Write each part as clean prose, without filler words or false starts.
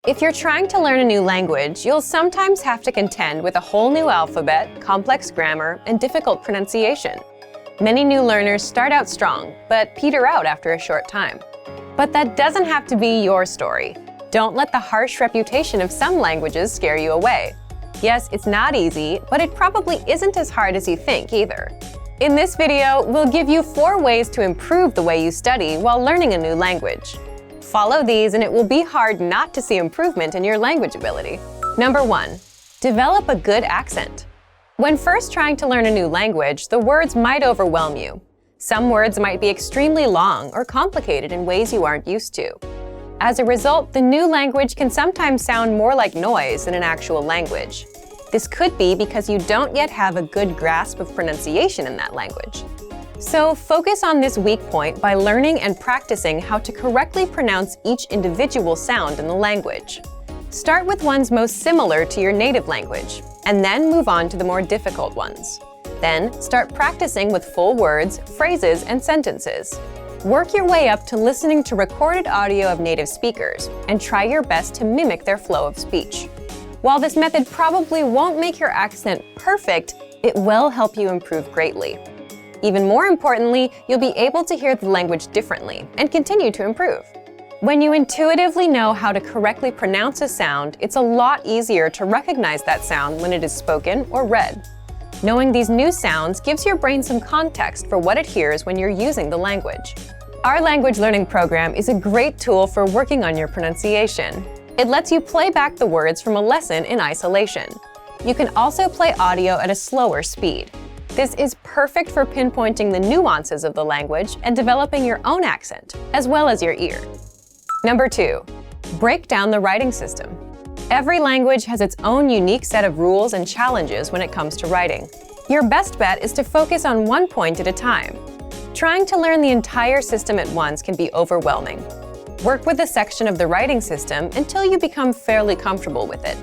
If you're trying to learn a new language, you'll sometimes have to contend with a whole new alphabet, complex grammar, and difficult pronunciation. Many new learners start out strong, but peter out after a short time. But that doesn't have to be your story. Don't let the harsh reputation of some languages scare you away. Yes, it's not easy, but it probably isn't as hard as you think either. In this video, we'll give you 4 ways to improve the way you study while learning a new language. Follow these and it will be hard not to see improvement in your language ability. Number 1. Develop a good accent. When first trying to learn a new language, the words might overwhelm you. Some words might be extremely long or complicated in ways you aren't used to. As a result, the new language can sometimes sound more like noise than an actual language. This could be because you don't yet have a good grasp of pronunciation in that language. So focus on this weak point by learning and practicing how to correctly pronounce each individual sound in the language. Start with ones most similar to your native language, and then move on to the more difficult ones. Then start practicing with full words, phrases, and sentences. Work your way up to listening to recorded audio of native speakers, and try your best to mimic their flow of speech. While this method probably won't make your accent perfect, it will help you improve greatly. Even more importantly, you'll be able to hear the language differently and continue to improve. When you intuitively know how to correctly pronounce a sound, it's a lot easier to recognize that sound when it is spoken or read. Knowing these new sounds gives your brain some context for what it hears when you're using the language. Our language learning program is a great tool for working on your pronunciation. It lets you play back the words from a lesson in isolation. You can also play audio at a slower speed. This is perfect for pinpointing the nuances of the language and developing your own accent, as well as your ear. Number 2. Break down the writing system. Every language has its own unique set of rules and challenges when it comes to writing. Your best bet is to focus on one point at a time. Trying to learn the entire system at once can be overwhelming. Work with a section of the writing system until you become fairly comfortable with it.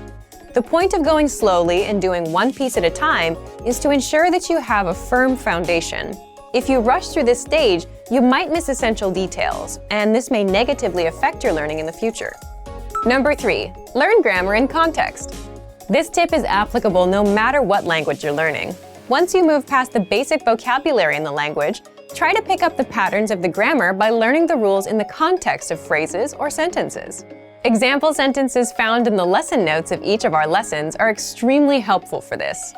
The point of going slowly and doing one piece at a time is to ensure that you have a firm foundation. If you rush through this stage, you might miss essential details, and this may negatively affect your learning in the future. Number 3. Learn grammar in context. This tip is applicable no matter what language you're learning. Once you move past the basic vocabulary in the language, try to pick up the patterns of the grammar by learning the rules in the context of phrases or sentences. Example sentences found in the lesson notes of each of our lessons are extremely helpful for this.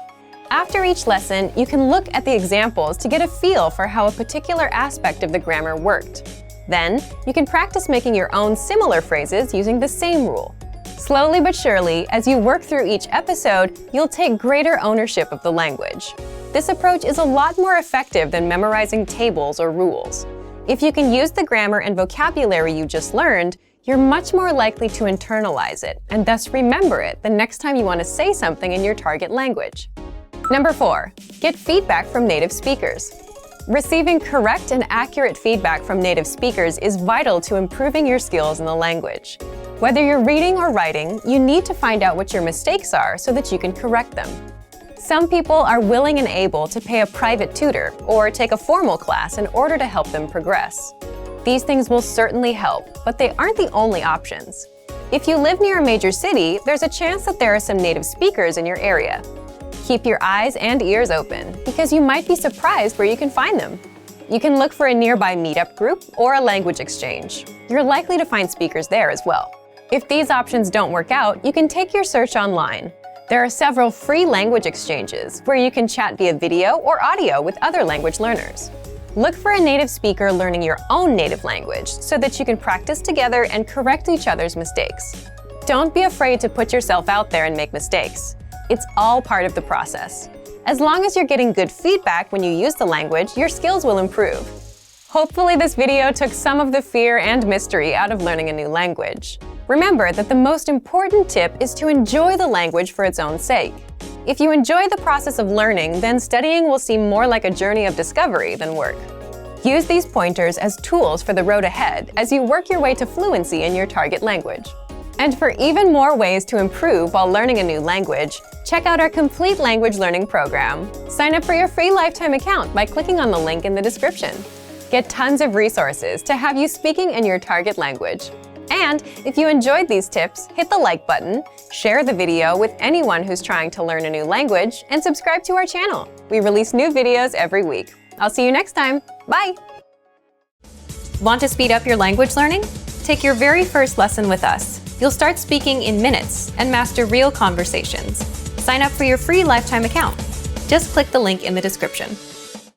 After each lesson, you can look at the examples to get a feel for how a particular aspect of the grammar worked. Then, you can practice making your own similar phrases using the same rule. Slowly but surely, as you work through each episode, you'll take greater ownership of the language. This approach is a lot more effective than memorizing tables or rules. If you can use the grammar and vocabulary you just learned, you're much more likely to internalize it and thus remember it the next time you want to say something in your target language. Number 4. Get feedback from native speakers. Receiving correct and accurate feedback from native speakers is vital to improving your skills in the language. Whether you're reading or writing, you need to find out what your mistakes are so that you can correct them. Some people are willing and able to pay a private tutor or take a formal class in order to help them progress. These things will certainly help, but they aren't the only options. If you live near a major city, there's a chance that there are some native speakers in your area. Keep your eyes and ears open, because you might be surprised where you can find them. You can look for a nearby meetup group or a language exchange. You're likely to find speakers there as well. If these options don't work out, you can take your search online. There are several free language exchanges where you can chat via video or audio with other language learners. Look for a native speaker learning your own native language so that you can practice together and correct each other's mistakes. Don't be afraid to put yourself out there and make mistakes. It's all part of the process. As long as you're getting good feedback when you use the language, your skills will improve. Hopefully this video took some of the fear and mystery out of learning a new language. Remember that the most important tip is to enjoy the language for its own sake. If you enjoy the process of learning, then studying will seem more like a journey of discovery than work. Use these pointers as tools for the road ahead as you work your way to fluency in your target language. And for even more ways to improve while learning a new language, check out our complete language learning program. Sign up for your free lifetime account by clicking on the link in the description. Get tons of resources to have you speaking in your target language. And if you enjoyed these tips, hit the like button, share the video with anyone who's trying to learn a new language, and subscribe to our channel. We release new videos every week. I'll see you next time. Bye! Want to speed up your language learning? Take your very first lesson with us. You'll start speaking in minutes and master real conversations. Sign up for your free lifetime account. Just click the link in the description.